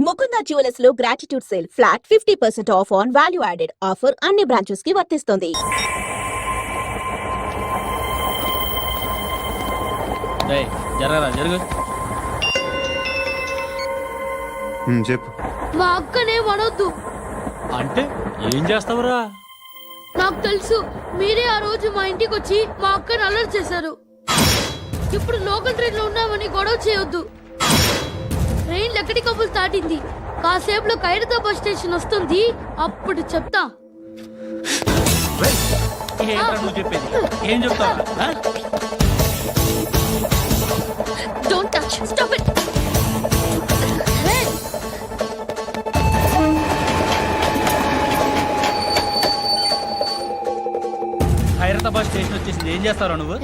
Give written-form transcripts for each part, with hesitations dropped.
Mukunda jewellers లో gratitude sale flat 50% of on value added offer అన్ని branches కి వర్తిస్తుంది. చెప్పు. మా అక్కనే వడొద్దు. అంటే ఏం చేస్తావురా? నాకు తెలుసు, మీరే ఆ రోజు మా ఇంటికి వచ్చి మా అక్కని అలర్ట్ చేశారు. ఇప్పుడు లోకల్ ట్రైన్ లో ఉన్నామని గొడవ చేయొద్దు. ట్రైన్ లక్కడి కబుల్ దాటింది. కాసేపులో ఖైరతాబాద్ స్టేషన్ వస్తుంది, అప్పుడు చెప్తా. నువ్వు చెప్పేది ఏం చెప్తావు? Don't touch, stop it. Khairatabad station వచ్చేసింది, ఏం చేస్తారా నువ్వు?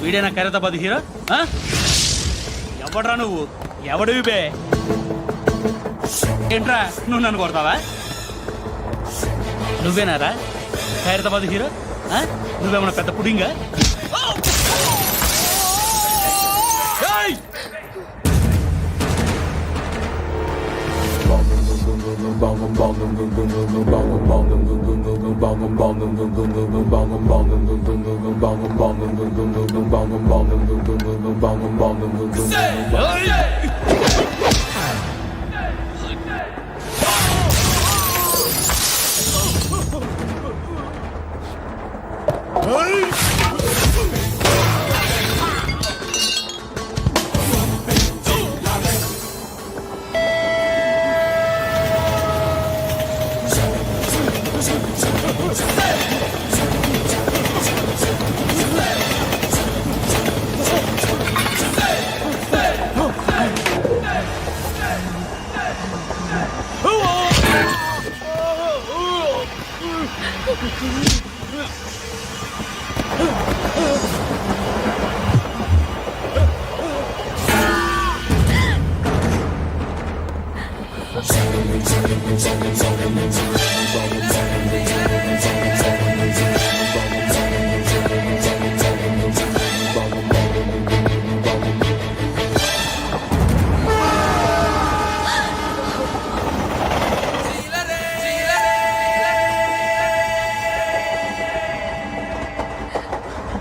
వీడేనా ఖైరతాబాద్ హీరో? ఎవడ్రా నువ్వు? ఎవడివి బే? ఏంట్రా నువ్వు నన్ను కొడతావా? నువ్వేనారా ఖైరతాబాద్ హీరో? నువ్వేమన్నా పెద్ద పుడింగా?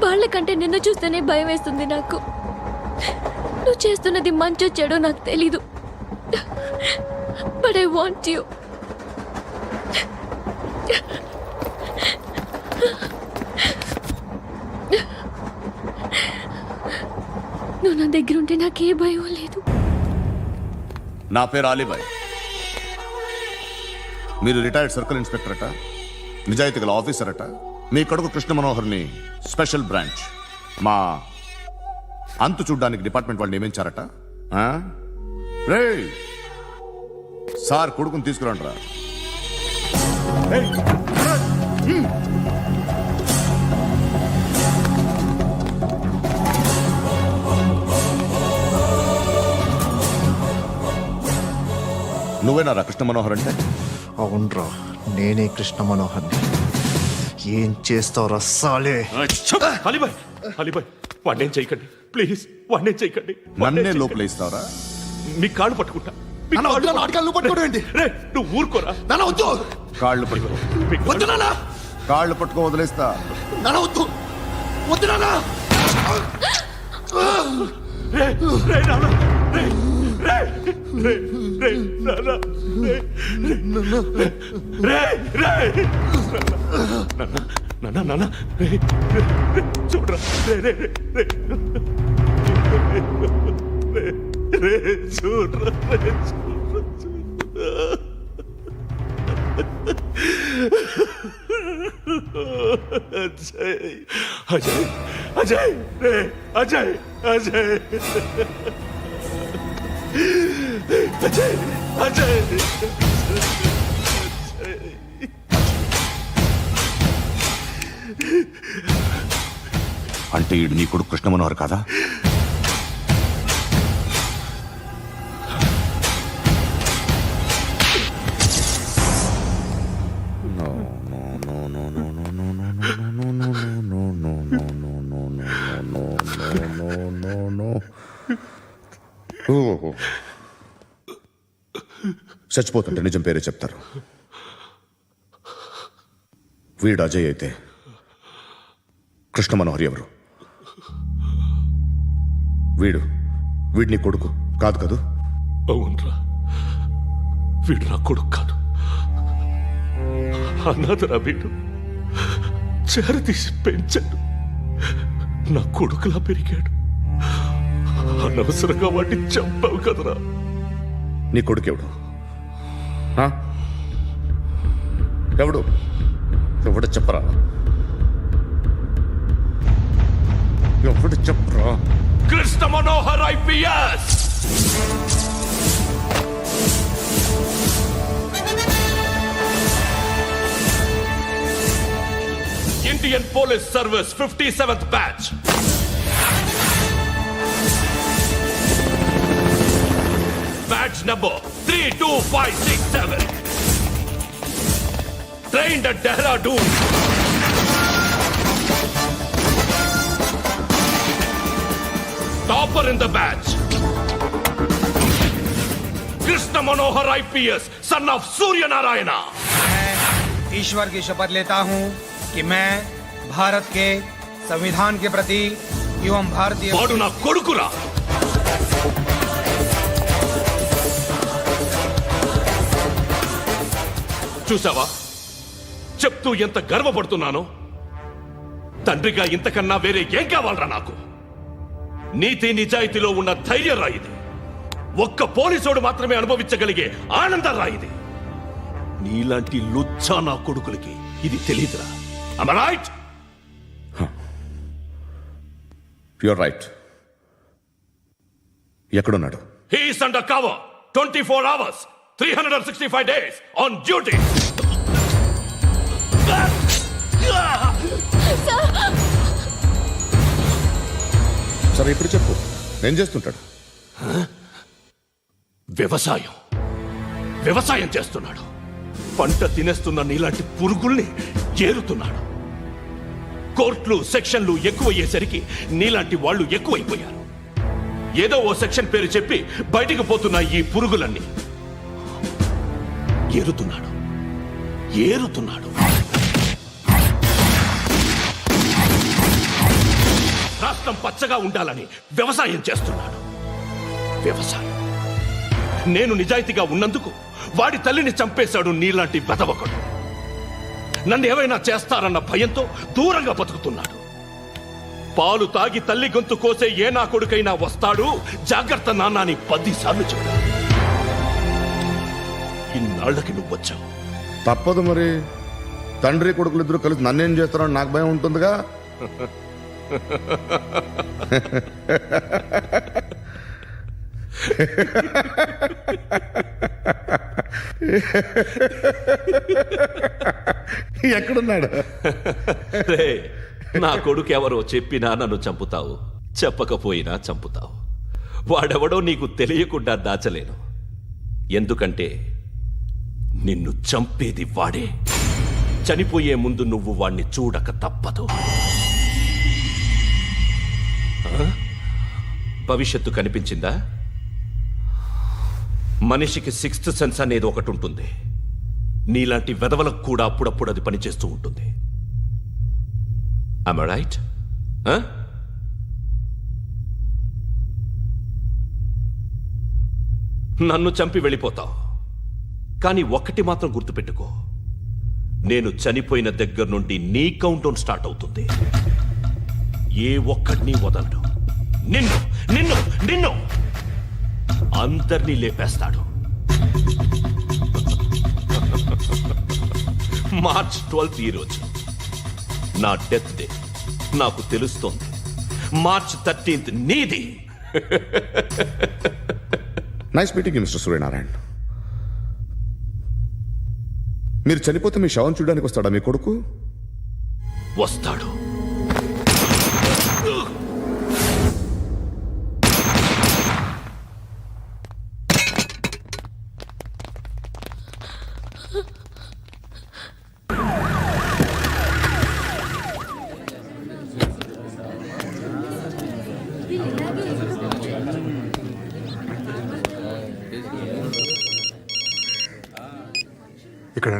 వాళ్ళకంటే నిన్ను చూస్తేనే భయం వేస్తుంది నాకు. నువ్వు చేస్తున్నది మంచో చెడో నాకు తెలీదు, బట్ ఐ వాంట్ యు. నువ్వు నా దగ్గర ఉంటే నాకే భయం లేదు. నా పేరు అలీబాయ్. మీరు రిటైర్డ్ సర్కిల్ ఇన్స్పెక్టర్ అట, నిజాయితీ గల ఆఫీసర్ అట. మీ కొడుకు కృష్ణ మనోహర్ని స్పెషల్ బ్రాంచ్ మా అంతు చూడ్డానికి డిపార్ట్మెంట్ వాళ్ళు నియమించారట. రే సార్ కొడుకుని తీసుకురండిరా. నువ్వేనారా కృష్ణ మనోహర్ అంటే? అవునరా, నేనే కృష్ణ మనోహర్ని. ఏం చేస్తావు రస్సాలే? అలీబాయ్, అలీబాయ్ వాడినేం చేయకండి ప్లీజ్, వాడినేం చేయకండి. నన్నే లోపల ఇస్తావరా? మీ కాళ్ళు పట్టుకుంటా. నువ్వు ఊరుకోరా. కాళ్ళు పట్టుకో. కాళ్ళు పట్టుకో వదిలేస్తా. చూడరా చూడరా. అజయ్ అజయ్ అజయ్ రే అజయ్ అజయ్ అజయ్ అజయ్ అంటే ఈడు నీ కొడుకు కృష్ణ మనోహర్ కాదా? చచ్చిపోతుంటే నిజం పేరే చెప్తారు. వీడు అజయ్ అయితే కృష్ణ మనోహర్ ఎవరు? వీడిని కొడుకు కాదు కదూ? అవునరా, వీడు నా కొడుకు కాదు, అనాథరా వీడు. చేరతీసి పెంచాడు, నా కొడుకులా పెరిగాడు. అనవసరంగా వాటిని చంపావు కదరా. నీ కొడుకు ఎవడు? ఆ? ఎవడు చెప్పరా? ఎవడు చెప్పరా? Krishna Manohar IPS. Indian Police Service 57th batch. Badge number 32567. Trained at Dehradun. Topper in the batch. Krishna Manohar IPS, son of Surya Narayana. मैं ईश्वर की शपथ लेता हूँ कि मैं भारत के संविधान के प्रति एवं भारतीय వాడు నా కొడుకురా. చూసావా, చెప్తూ ఎంత గర్వపడుతున్నానో. తండ్రిగా ఇంతకన్నా వేరే ఏం కావాలరా నాకు? నీతి నిజాయితీలో ఉన్న ధైర్యం రా ఇది. ఒక్క పోలీసోడు మాత్రమే అనుభవించగలిగే ఆనందం రా ఇది. నీలాంటి లుచ్చా నా కొడుకులకి ఇది తెలీదురా. Am I right? You're right. ఎక్కడున్నాడు? He is under cover 24 hours 365 days on duty. సరే ఇప్పుడు చెప్పు, ఏం చేస్తుంటాడు? వ్యవసాయం చేస్తున్నాడు. పంట తినేస్తున్న నీలాంటి పురుగుల్ని ఏరుతున్నాడు. కోర్టులు సెక్షన్లు ఎక్కువయ్యేసరికి నీలాంటి వాళ్ళు ఎక్కువైపోయారు. ఏదో ఓ సెక్షన్ పేరు చెప్పి బయటికి పోతున్న ఈ పురుగులన్నీ ఏరుతున్నాడు. రాష్ట్రం పచ్చగా ఉండాలని వ్యవసాయం చేస్తున్నాడు. నేను నిజాయితీగా ఉన్నందుకు వాడి తల్లిని చంపేశాడు నీలాంటి వెధవకుడు. నన్ను ఏమైనా చేస్తారన్న భయంతో దూరంగా బతుకుతున్నాడు. పాలు తాగి తల్లి గొంతు కోసే ఏ నా కొడుకైనా వస్తాడు, జాగ్రత్త నాన్న అని 10 సార్లు చెప్పాడు. ఇన్నాళ్లకి నువ్వు వచ్చావు. తప్పదు మరి. తండ్రి కొడుకులు ఇద్దరు కలిసి నన్నేం చేస్తారని నాకు భయం ఉంటుందిగా. ఎక్కడున్నాడు? రే, నా కొడుకు ఎవరో చెప్పినా నన్ను చంపుతావు, చెప్పకపోయినా చంపుతావు. వాడెవడో నీకు తెలియకుండా దాచలేను. ఎందుకంటే నిన్ను చంపేది వాడే. చనిపోయే ముందు నువ్వు వాణ్ణి చూడక తప్పదు. భవిష్యత్తు కనిపించిందా? మనిషికి 6th సెన్స్ అనేది ఒకటి ఉంటుంది. నీలాంటి వెధవలకు కూడా అప్పుడప్పుడు అది పనిచేస్తూ ఉంటుంది. Am I right? నన్ను చంపి వెళ్ళిపోతావు, కానీ ఒక్కటి మాత్రం గుర్తుపెట్టుకో, నేను చనిపోయిన దగ్గర నుండి నీ కౌంట్ డౌన్ స్టార్ట్ అవుతుంది. ఏ ఒక్కడిని వదలడు. నిన్ను నిన్ను నిన్ను అందరినీ లేపేస్తాడు. మార్చ్ 12th ఈ రోజు నా డెత్ డే. నాకు తెలుస్తోంది మార్చ్ 13th నీది. Nice meeting you mister Suryanarayan. మీరు చనిపోతే మీ శవం చూడడానికి వస్తాడా మీ కొడుకు? వస్తాడు. ఇక్కడ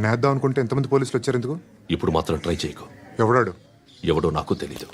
నేద్దాం అనుకుంటే ఎంతమంది పోలీసులు వచ్చారు ఎందుకు? ఇప్పుడు మాత్రం ట్రై చేయకు. ఎవడాడు? ఎవడో నాకు తెలీదు.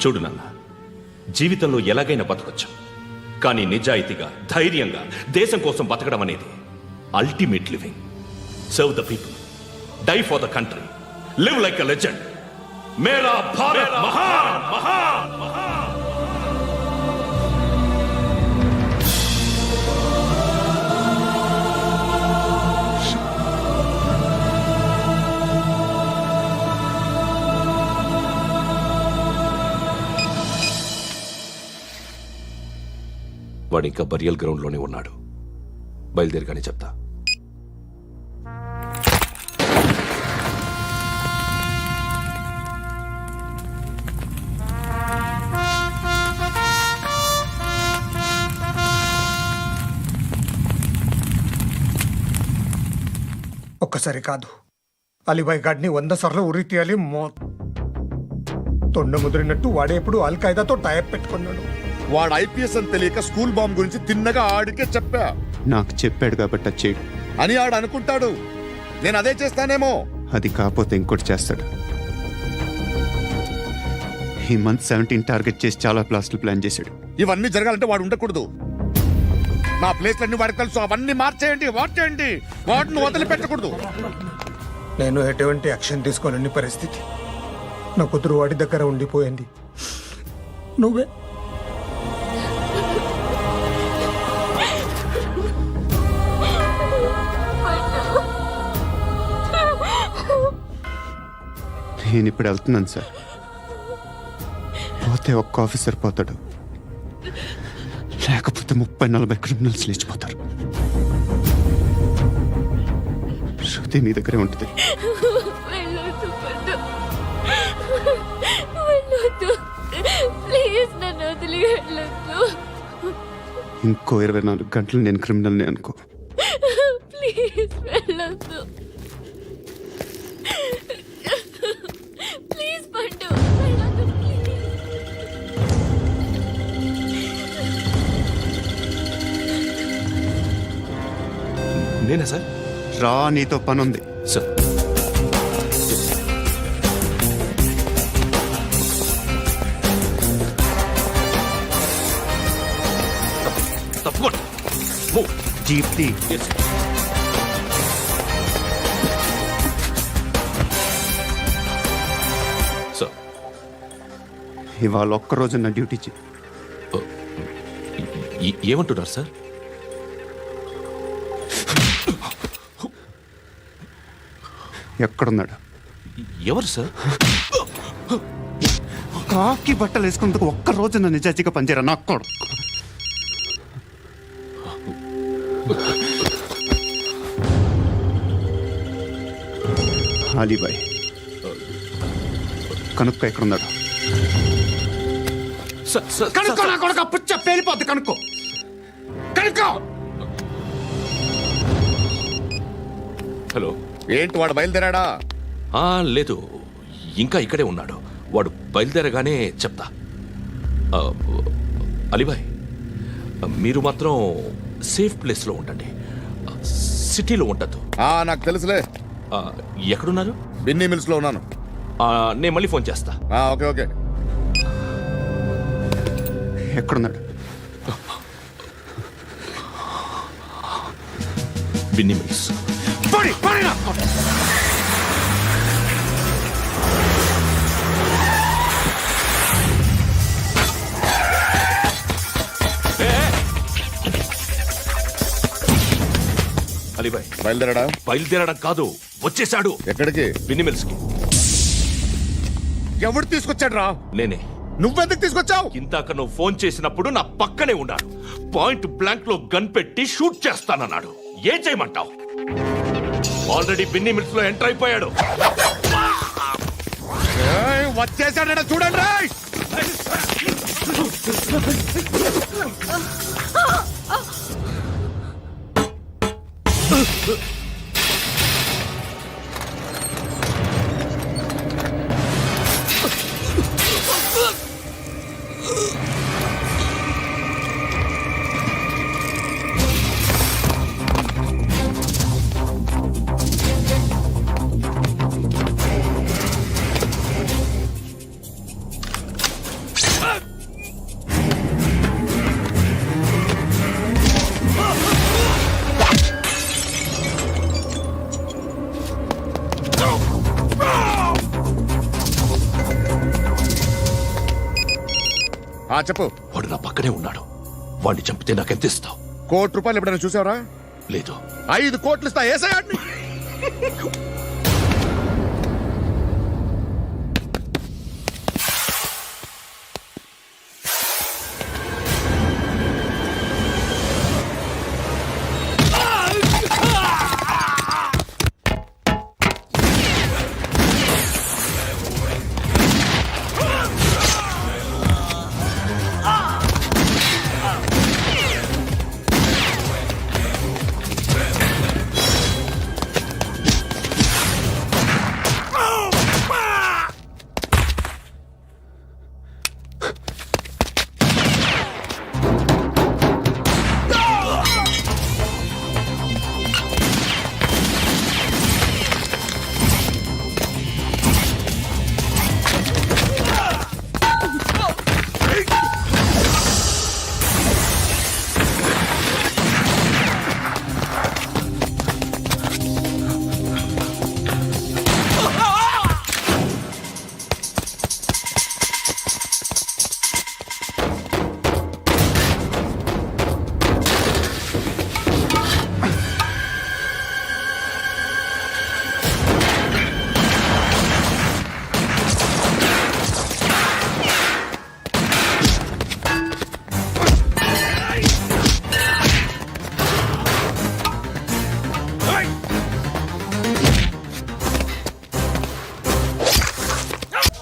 చూడు నాన్న, జీవితంలో ఎలాగైనా బతకొచ్చు, కానీ నిజాయితీగా ధైర్యంగా దేశం కోసం బతకడం అనేది ultimate living. Serve the people, die for the country, live like a legend. మేరా భారత్ మహాన్ మహాన్ మహాన్. వాడు ఇంకా బరియల్ గ్రౌండ్లోనే ఉన్నాడు. బయలుదేరగానే చెప్తా. ఒక్కసారి కాదు, అలీబాయ్ గాడిని 100 సార్లు ఉరి తీయాలి. తొండ ముదిరినట్టు వాడే ఎప్పుడు అల్ ఖైదాతో టైప్ పెట్టుకున్నాడు. వాడు ఐపీఎస్ అని తెలియక స్కూల్ బాంబ్ గురించి తిన్నగా ఆడికే చెప్పా. నాకు చెప్పాడు కాబట్టి అది చేయడు అని ఆడు అనుకుంటాడు. నేను అదే చేస్తానేమో. అది కాకపోతే ఇంకోటి చేస్తాడు. ఈ మంత్ 17 టార్గెట్ చేసి చాలా ప్లాస్టులు ప్లాన్ చేశాడు. ఇవన్నీ జరగాలంటే వాడు ఉండకూడదు. నా ప్లేస్లన్నీ వాడికి తెలుసు. అవన్నీ మార్చేయండి, వాచేయండి. వాటిని వదిలిపెట్టకూడదు. నేను ఎటువంటి యాక్షన్ తీసుకోలేని పరిస్థితి. నా కూతురు వాడి దగ్గర ఉండిపోయింది. నువ్వే నేను ఇప్పుడు వెళ్తున్నాను సార్. పోతే ఒక్క ఆఫీసర్ పోతాడు, లేకపోతే 30-40 క్రిమినల్స్ లేచిపోతారు. శృతి నీ దగ్గరే ఉంటుంది. వెళ్ళొద్దు పద్దు. వెళ్ళొద్దు ప్లీజ్, నన్ను వదిలి వెళ్ళొద్దు. ఇంకో 24 గంటలు నేను క్రిమినల్ని అనుకో. ప్లీజ్ వెళ్ళొద్దు. ప్లీజ్ పండు, వెళ్ళొద్దు ప్లీజ్. నేనా సార్? రా, నీతో పనుంది. సార్, తప్పకుండా. జీప్తి సార్, ఇవాళ ఒక్కరోజు నా డ్యూటీ చేయి. ఏమంటున్నారు సార్? ఎక్కడున్నాడు? ఎవరు సార్? కాకి బట్టలు వేసుకున్నందుకు ఒక్కరోజు నా నిజాయితీగా పనిచేయరా నా కొడుకు. అలీబాయ్ కనుక్క ఎక్కడున్నాడు? కనుక్కో నా కొడుకు పుచ్చ పేలిపోద్ది. కనుక్కో కనుక్కో. హలో. ఏంటి వాడు బయలుదేరాడా? లేదు, ఇంకా ఇక్కడే ఉన్నాడు. వాడు బయలుదేరగానే చెప్తా. అలీబాయ్, మీరు మాత్రం సేఫ్ ప్లేస్లో ఉండండి, సిటీలో ఉండద్దు. నాకు తెలుసులే. ఎక్కడున్నారు? బిన్నీ మిల్స్ లో ఉన్నాను. నేను మళ్ళీ ఫోన్ చేస్తా. Okay okay. ఎక్కడున్నాడు? బిన్నీ మిల్స్. అలీబాయ్ బయలుదేరాడా? బయలుదేరడం కాదు, వచ్చేసాడు. ఎక్కడికి? బిన్నీ మిల్స్ కి. ఎవడు తీసుకొచ్చాడు రా? నేనే. నువ్వెందుకు తీసుకొచ్చావు? ఇందాక నువ్వు ఫోన్ చేసినప్పుడు నా పక్కనే ఉన్నాడు. పాయింట్ బ్లాంక్ లో గన్ పెట్టి షూట్ చేస్తానన్నాడు. ఏం చేయమంటావు? ఆల్రెడీ బిన్నీ మిల్స్ లో ఎంటర్ అయిపోయాడు. వచ్చేసాడ చూడండి రా. చెప్పు. వాడు నా పక్కనే ఉన్నాడు. వాడిని చంపితే నాకెంత ఇస్తావు? ₹1,00,00,000 ఎప్పుడైనా చూసావరా? లేదు. 5 కోట్లు ఇస్తా. ఏసాయాడిని.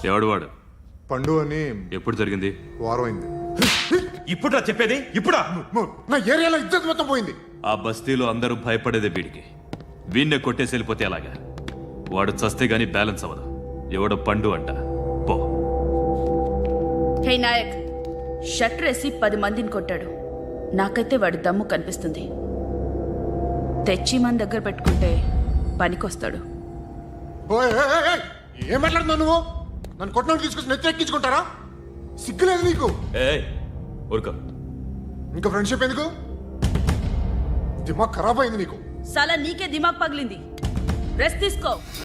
ఎవడు వాడు? పండు అని. ఎప్పుడు జరిగింది? వారం అయింది. ఇప్పుడా చెప్పేది? ఇప్పుడా? నా ఏరియాలో ఇజ్జత్ మొత్తం పోయింది. ఆ బస్తీలో అందరూ భయపడేదే వీడికి. వీణ్ణే కొట్టేసి వెళ్ళిపోతే అలాగా? వాడు చస్తే గానీ బ్యాలెన్స్ అవ్వదు. ఎవడో పండు అంట. పో. హే నాయక్, షట్టర్ వేసి 10 మందిని కొట్టాడు. నాకైతే వాడి దమ్ము కనిపిస్తుంది. తెచ్చి మన దగ్గర పెట్టుకుంటే పనికొస్తాడు. ఏం మాట్లాడుతున్నావు నువ్వు? నన్ను కొట్టిన తీసుకొచ్చి నెత్తెక్కించుకుంటారా? సిగ్గులేదు నీకు? ఊరుకో. ఇంకా ఫ్రెండ్షిప్ ఎందుకు? దిమాగ్ ఖరాబ్ అయింది నీకు. సలా నీకే దిమాగ్ పగిలింది. రెస్ట్ తీసుకో.